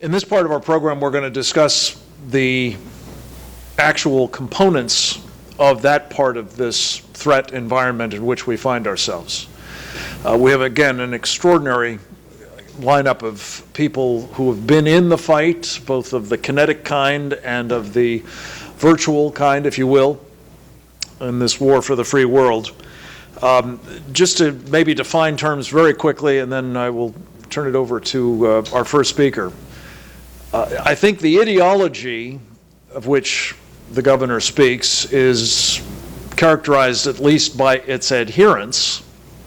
In this part of our program, we're going to discuss the actual components of that part of this threat environment in which we find ourselves. We have, again, an extraordinary lineup of people who have been in the fight, both of the kinetic kind and of the virtual kind, if you will, in this war for the free world. Just to maybe define terms very quickly, and then I will turn it over to our first speaker. I think the ideology of which the governor speaks is characterized, at least by its adherents,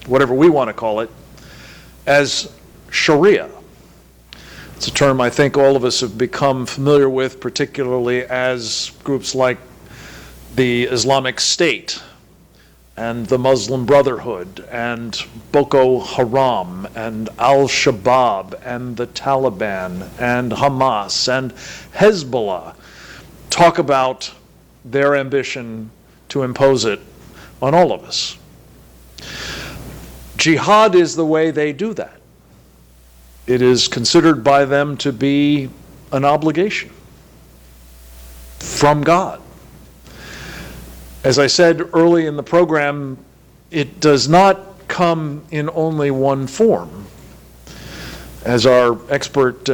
whatever we want to call it, as Sharia. It's a term I think all of us have become familiar with, particularly as groups like the Islamic State and the Muslim Brotherhood and Boko Haram and Al-Shabaab and the Taliban and Hamas and Hezbollah talk about their ambition to impose it on all of us. Jihad is the way they do that. It is considered by them to be an obligation from God. As I said early in the program, it does not come in only one form. As our expert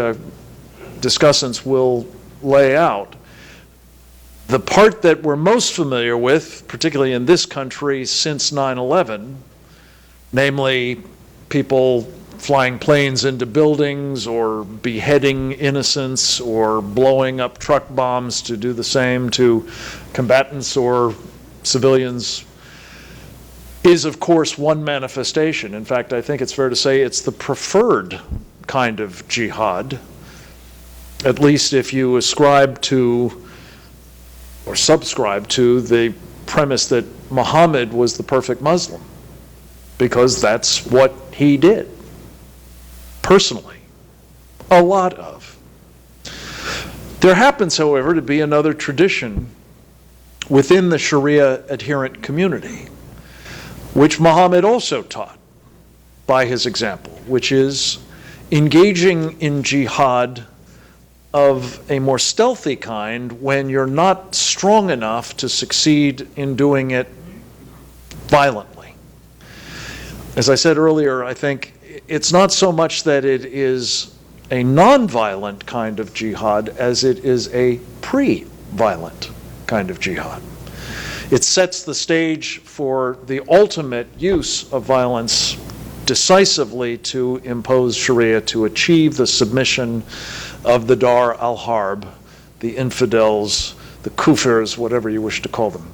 discussants will lay out, the part that we're most familiar with, particularly in this country since 9/11, namely people flying planes into buildings or beheading innocents or blowing up truck bombs to do the same to combatants or civilians, is of course one manifestation. In fact, I think it's fair to say it's the preferred kind of jihad, at least if you ascribe to or subscribe to the premise that Muhammad was the perfect Muslim, because that's what he did personally, a lot of. There happens, however, to be another tradition within the Sharia adherent community, which Muhammad also taught by his example, which is engaging in jihad of a more stealthy kind when you're not strong enough to succeed in doing it violently. As I said earlier, I think it's not so much that it is a non-violent kind of jihad as it is a pre-violent kind of jihad. It sets the stage for the ultimate use of violence decisively to impose Sharia, to achieve the submission of the Dar al-Harb, the infidels, the kufirs, whatever you wish to call them.